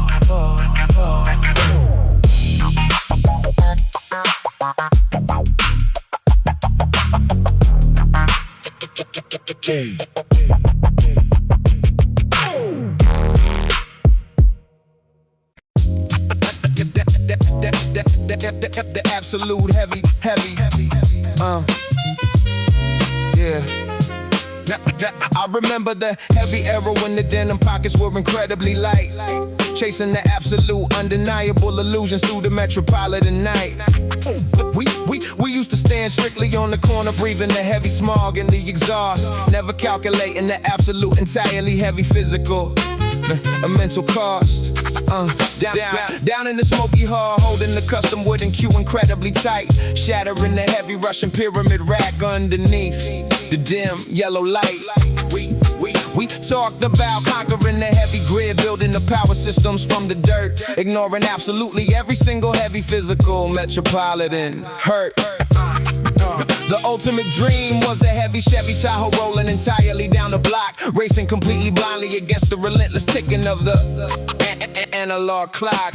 The absolute heavy. Yeah. I remember the heavy era when the denim pockets were incredibly light, chasing the absolute undeniable illusions through the metropolitan night. We used to stand strictly on the corner, breathing the heavy smog and the exhaust, never calculating the absolute entirely heavy physical, a mental cost. Down in the smoky hall, holding the custom wooden queue incredibly tight, shattering the heavy Russian pyramid rack underneath the dim yellow light. We talked about conquering the heavy grid, building the power systems from the dirt, ignoring absolutely every single heavy physical metropolitan hurt. The ultimate dream was a heavy Chevy Tahoe rolling entirely down the block, racing completely blindly against the relentless ticking of the analog clock.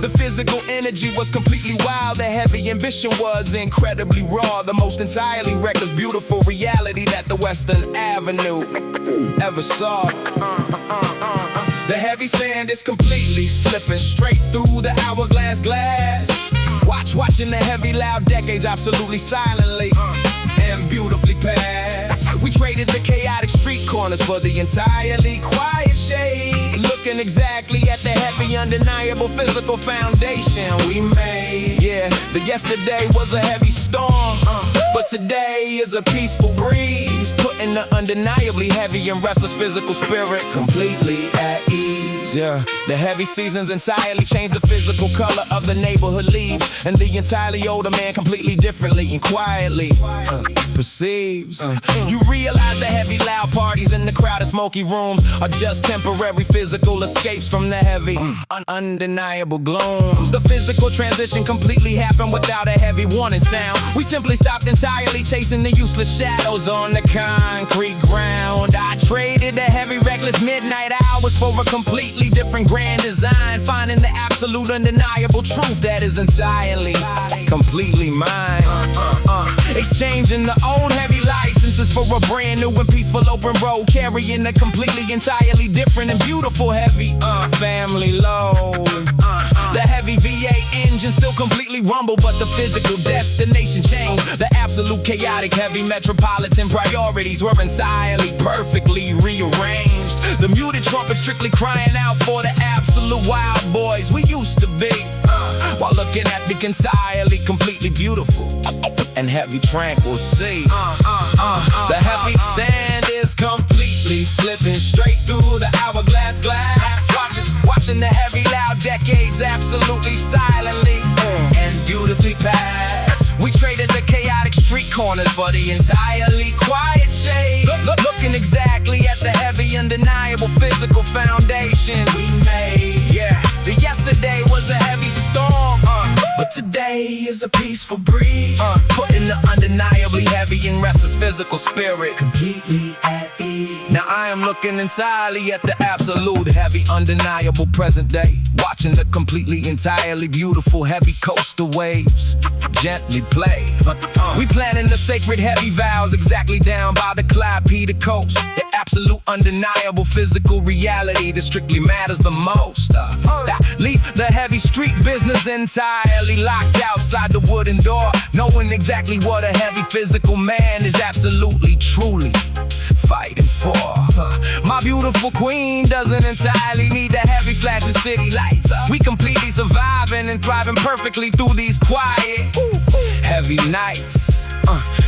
The physical energy was completely wild, the heavy ambition was incredibly raw, the most entirely reckless, beautiful reality that the Western Avenue ever saw. The heavy sand is completely slipping straight through the hourglass glass. Watching the heavy loud decades absolutely silently and beautifully pass. We traded the chaotic street corners for the entirely quiet shade, looking exactly at the heavy undeniable physical foundation we made. Yeah, the yesterday was a heavy storm, but today is a peaceful breeze, putting the undeniably heavy and restless physical spirit completely at ease. Yeah, the heavy seasons entirely changed the physical color of the neighborhood leaves, and the entirely older man completely differently and quietly perceives. You realize the heavy loud parties in the crowded smoky rooms are just temporary physical escapes from the heavy undeniable glooms. The physical transition completely happened without a heavy warning sound. We simply stopped entirely chasing the useless shadows on the concrete ground. I traded the heavy reckless midnight hours for a completely different grand design, finding the absolute undeniable truth that is entirely, completely mine. Exchanging the old heavy licenses for a brand new and peaceful open road, carrying a completely entirely different and beautiful heavy family load. The heavy V8 engine still completely rumble, but the physical destination changed. The absolute chaotic heavy metropolitan priorities were entirely perfectly rearranged. The muted trumpet strictly crying out for the absolute wild boys we used to be, while looking at the entirely completely beautiful and heavy tranquil sea. The heavy sand is completely slipping straight through the hourglass glass, watching the heavy loud decades absolutely silently and beautifully pass. We traded the chaotic street corners for the entirely quiet shade, looking exactly at the heavy undeniable physical foundation we made. Yeah, the yesterday was a heavy storm, but today is a peaceful breeze, putting the undeniably heavy and restless physical spirit completely at ease. Now I am looking entirely at the absolute heavy, undeniable present day, watching the completely, entirely beautiful heavy coastal waves gently play. We planning the sacred heavy vows exactly down by the Clyde Peter coast. The absolute, undeniable physical reality that strictly matters the most. That leave the heavy street business entirely locked outside the wooden door, knowing exactly what a heavy physical man is absolutely, truly fighting for. My beautiful queen doesn't entirely need the heavy flashing city lights. We completely surviving and thriving perfectly through these quiet, heavy nights.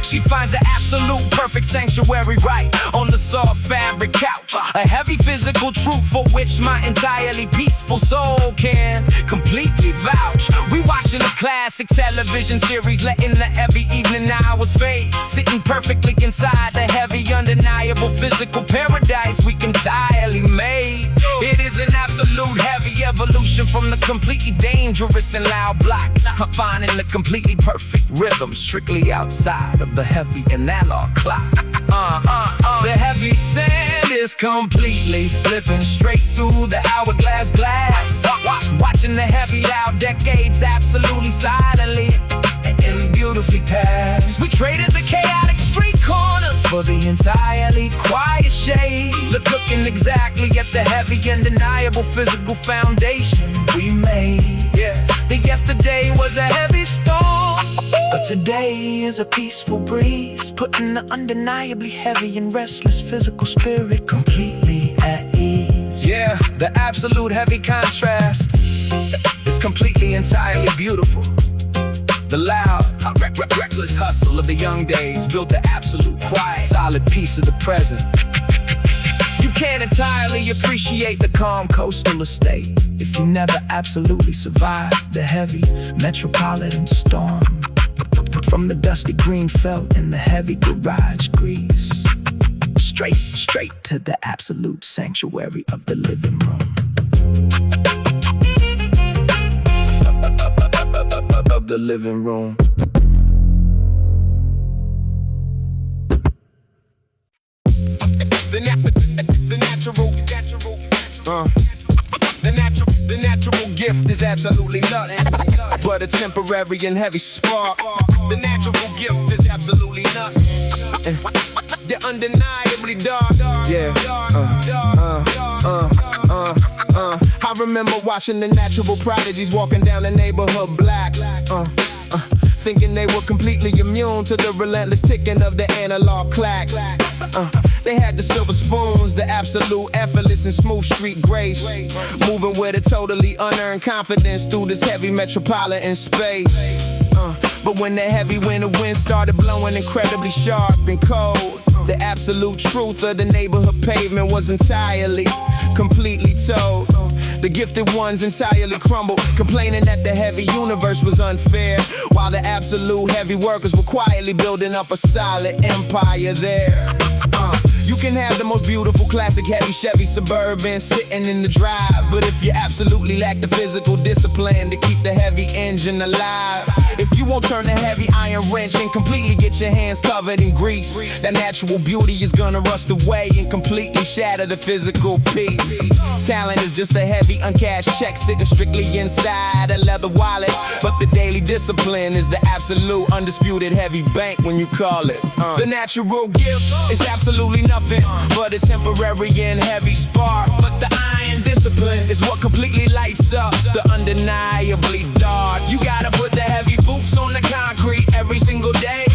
She finds the absolute perfect sanctuary right on the soft fabric couch. A heavy physical truth for which my entirely peaceful soul can completely vouch. We watching a classic television series, letting the heavy evening hours fade, sitting perfectly inside the heavy, undeniable physical paradise we entirely made. It is an absolute heavy evolution from the completely dangerous and loud block, finding the completely perfect rhythm strictly outside of the heavy analog clock. The heavy sand is completely slipping straight through the hourglass glass. Watching the heavy loud decades absolutely silently and beautifully pass. We traded the chaotic street corners for the entirely quiet shade, looking exactly at the heavy, undeniable physical foundation we made. Yeah, the yesterday was a heavy storm, but today is a peaceful breeze, putting the undeniably heavy and restless physical spirit completely at ease. Yeah, the absolute heavy contrast is completely, entirely beautiful. The loud, reckless hustle of the young days built the absolute quiet, solid peace of the present. You can't entirely appreciate the calm coastal estate if you never absolutely survived the heavy metropolitan storm. From the dusty green felt and the heavy garage grease, straight to the absolute sanctuary of the living room. Of the living room. The natural gift is absolutely nothing but a temporary and heavy spark. The natural gift is absolutely nothing. They're undeniably dark. Yeah. I remember watching the natural prodigies walking down the neighborhood block, thinking they were completely immune to the relentless ticking of the analog clock. They had the silver spoons, the absolute effortless and smooth street grace, moving with a totally unearned confidence through this heavy metropolitan space. But when the heavy winter wind started blowing incredibly sharp and cold, the absolute truth of the neighborhood pavement was entirely, completely told. The gifted ones entirely crumbled, complaining that the heavy universe was unfair, while the absolute heavy workers were quietly building up a solid empire there. You can have the most beautiful classic heavy Chevy Suburban sitting in the drive, but if you absolutely lack the physical discipline to keep the heavy engine alive, if you won't turn the heavy iron wrench and completely get your hands covered in grease, that natural beauty is gonna rust away and completely shatter the physical peace. Talent is just a heavy uncashed check sitting strictly inside a leather wallet, but the daily discipline is the absolute undisputed heavy bank when you call it. The natural gift is absolutely nothing but a temporary and heavy spark, but the iron discipline is what completely lights up the undeniably dark. You gotta put the heavy boots on the concrete every single day,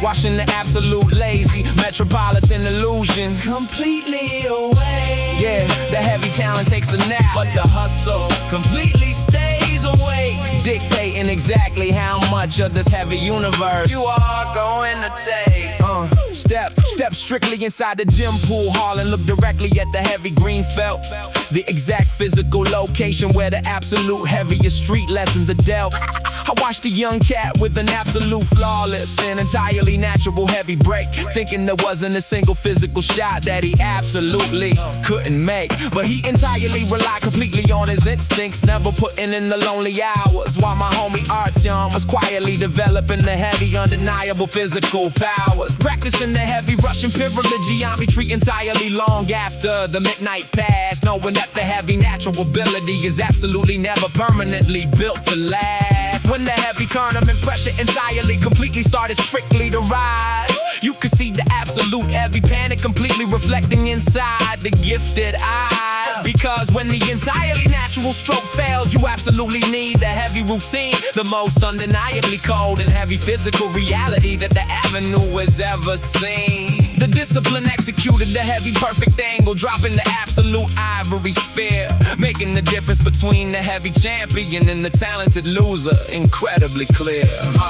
washing the absolute lazy metropolitan illusions completely away. Yeah, the heavy talent takes a nap, but the hustle completely stays awake, dictating exactly how much of this heavy universe you are going to take. Step strictly inside the dim pool hall and look directly at the heavy green felt, the exact physical location where the absolute heaviest street lessons are dealt. I watched a young cat with an absolute flawless and entirely natural heavy break, thinking there wasn't a single physical shot that he absolutely couldn't make, but he entirely relied completely on his instincts, never putting in the lonely hours, while my homie Artyom was quietly developing the heavy undeniable physical powers, practicing the heavy Russian privilege, geometry entirely long after the midnight pass, knowing that the heavy natural ability is absolutely never permanently built to last. When the heavy tournament pressure entirely completely started strictly to rise, you could see the absolute heavy panic completely reflecting inside the gifted eyes. Because when the entirely natural stroke fails, you absolutely need the heavy routine, the most undeniably cold and heavy physical reality that the avenue has ever seen. The discipline executed the heavy perfect angle, dropping the absolute ivory sphere, making the difference between the heavy champion and the talented loser incredibly clear.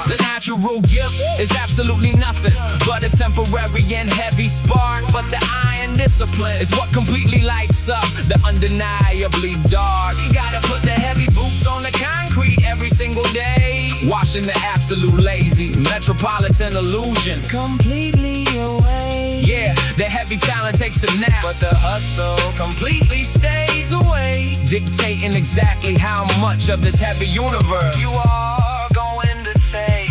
The natural gift is absolutely nothing but a temporary and heavy spark, but the iron discipline is what completely lights up the undeniably dark. You gotta put the heavy boots on the concrete every single day, washing the absolute lazy metropolitan illusions completely away. Yeah, the heavy talent takes a nap, but the hustle completely stays away, dictating exactly how much of this heavy universe you are going to take.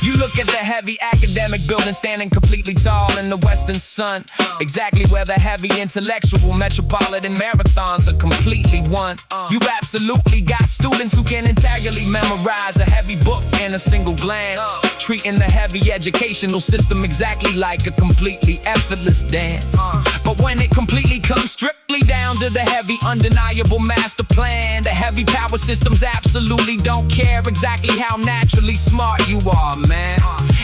You look at the heavy academic building standing completely tall in the western sun, exactly where the heavy intellectual metropolitan marathons are completely won. You've absolutely got students who can entirely memorize a heavy book in a single glance, treating the heavy educational system exactly like a completely effortless dance. But when it completely comes strictly down to the heavy undeniable master plan, the heavy power systems absolutely don't care exactly how naturally smart you are, man.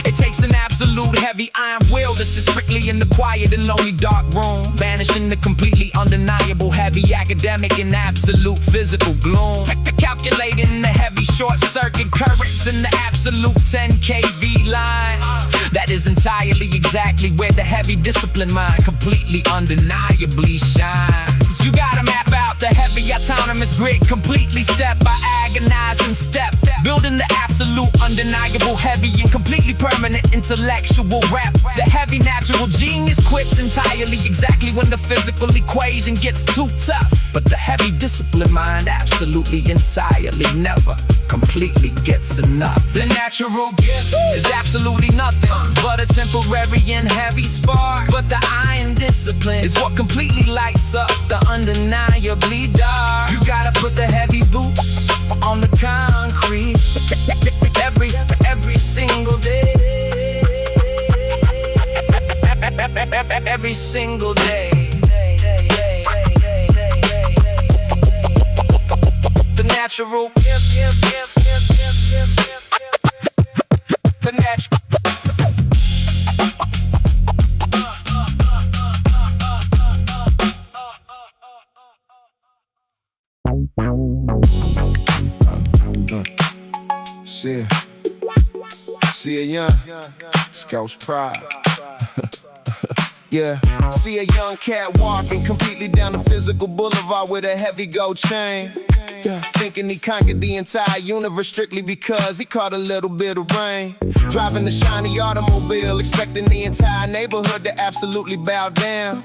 It takes an absolute heavy iron will that sits strictly in the quiet and lonely dark room, banishing the completely undeniable heavy academic and absolute physical gloom, calculating the heavy short circuit currents in the absolute 10 kV lines. That is entirely exactly where the heavy discipline mind completely undeniably shines. You gotta map out the heavy autonomous grid completely step by agonizing step, building the absolute undeniable heavy and completely permanent intellectual rap. The heavy natural genius quits entirely exactly when the physical equation gets too tough, but the heavy discipline mind absolutely entirely never completely gets enough. The natural gift is absolutely nothing but a temporary and heavy spark, but the iron discipline is what completely lights up the undeniably dark. You gotta put the heavy boots on the concrete every single day, every single day. The natural the natural. See a young Scout's pride. Yeah, see a young cat walking completely down the physical boulevard with a heavy gold chain. Yeah, thinking he conquered the entire universe strictly because he caught a little bit of rain. Driving the shiny automobile, expecting the entire neighborhood to absolutely bow down.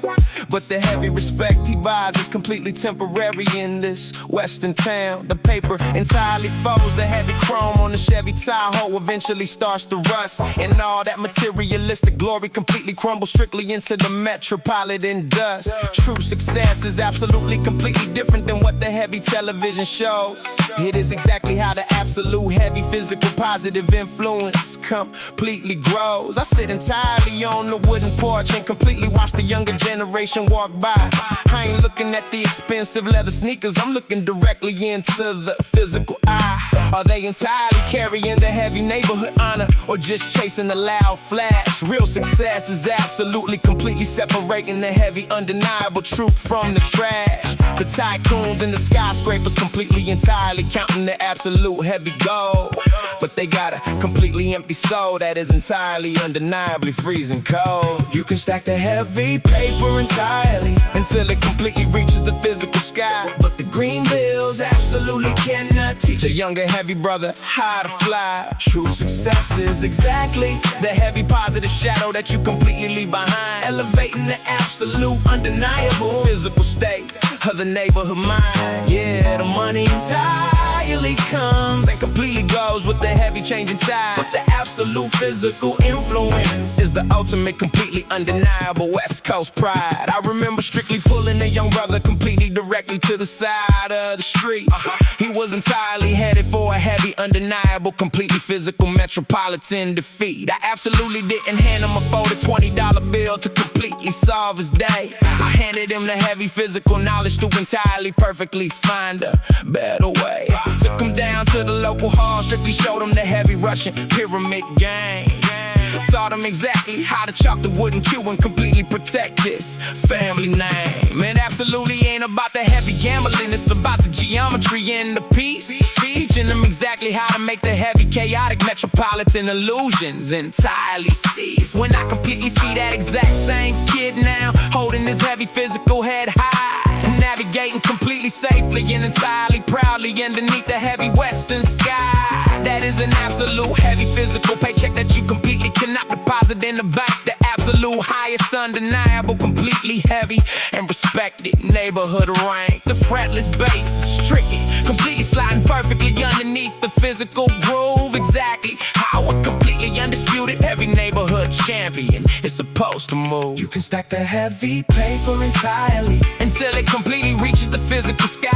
But the heavy respect he buys is completely temporary in this western town. The paper entirely folds, the heavy chrome on the Chevy Tahoe eventually starts to rust, and all that materialistic glory completely crumbles strictly into the metropolitan dust. True success is absolutely completely different than what the heavy television shows. It is exactly how the absolute heavy physical positive influence completely grows. I sit entirely on the wooden porch and completely watch the younger generation walk by. I ain't looking at the expensive leather sneakers, I'm looking directly into the physical eye. Are they entirely carrying the heavy neighborhood honor, or just chasing the loud flash? Real success is absolutely completely separating the heavy undeniable truth from the trash. The tycoons and the skyscrapers completely entirely counting the absolute heavy gold, but they got a completely empty soul that is entirely undeniably freezing cold. You can stack the heavy paper entirely until it completely reaches the physical sky, but the green bills absolutely cannot teach a younger heavy brother how to fly. True success is exactly the heavy positive shadow that you completely leave behind, elevating the absolute undeniable physical state of the neighborhood mind. Yeah, the money entirely entirely comes and completely goes with the heavy changing tide. But the absolute physical influence is the ultimate, completely undeniable West Coast pride. I remember strictly pulling a young brother completely directly to the side of the street. He was entirely headed for a heavy, undeniable, completely physical metropolitan defeat. I absolutely didn't hand him a folded $20 bill to completely solve his day. I handed him the heavy physical knowledge to entirely perfectly find a better way. Took him down to the local hall, strictly showed him the heavy Russian pyramid game. Taught him exactly how to chop the wooden cue and completely protect his family name. It absolutely ain't about the heavy gambling, it's about the geometry and the piece. Teaching him exactly how to make the heavy, chaotic metropolitan illusions entirely cease. When I completely see that exact same kid now, holding his heavy physical head high, navigating completely safely and entirely proudly underneath the heavy western sky. That is an absolute heavy physical paycheck that you completely cannot deposit in the bank. The absolute highest, undeniable, completely heavy and respected neighborhood rank. The fretless bass is tricky, completely sliding perfectly underneath the physical groove. Exactly how a completely undisputed heavy neighborhood champion is supposed to move. You can stack the heavy paper entirely until it completely reaches the physical sky.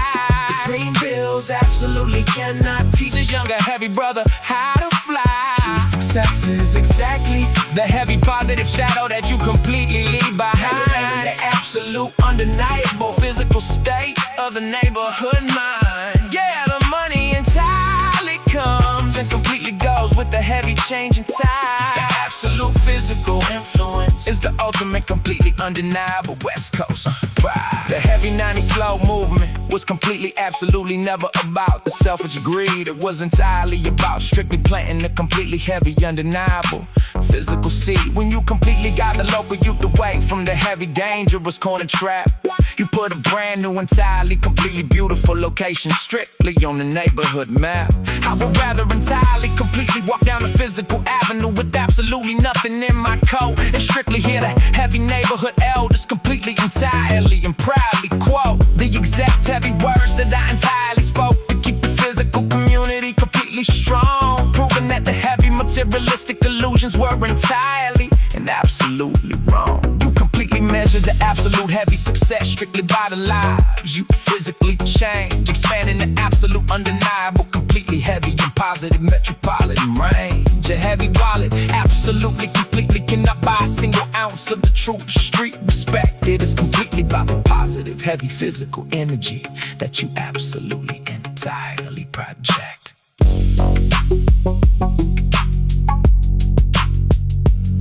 The green bills absolutely cannot teach his younger heavy brother how to fly. True success is exactly the heavy positive shadow that you completely leave behind. The absolute undeniable physical state of the neighborhood mind. Yeah, the money entirely comes and completely goes with the heavy changing tide. The absolute physical influence is the ultimate, completely undeniable West Coast pride. The heavy 90s slow movement was completely, absolutely never about the selfish greed. It was entirely about strictly planting the completely heavy, undeniable physical seed. When you completely got the local youth away from the heavy, dangerous corner trap, you put a brand new, entirely, completely beautiful location strictly on the neighborhood map. I would rather entirely, completely walk down the physical avenue with absolutely nothing in my coat and strictly hear the heavy neighborhood elders completely, entirely, and proudly quote the exact heavy words that I entirely spoke to keep the physical community completely strong, proving that the heavy materialistic illusions were entirely and absolutely wrong. You completely measure the absolute heavy success strictly by the lives you physically change, expanding the absolute undeniable, completely heavy and positive metropolitan range. A heavy wallet absolutely, completely cannot buy a single ounce of the true street respect. It is completely about the positive, heavy physical energy that you absolutely, entirely project.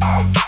Oh.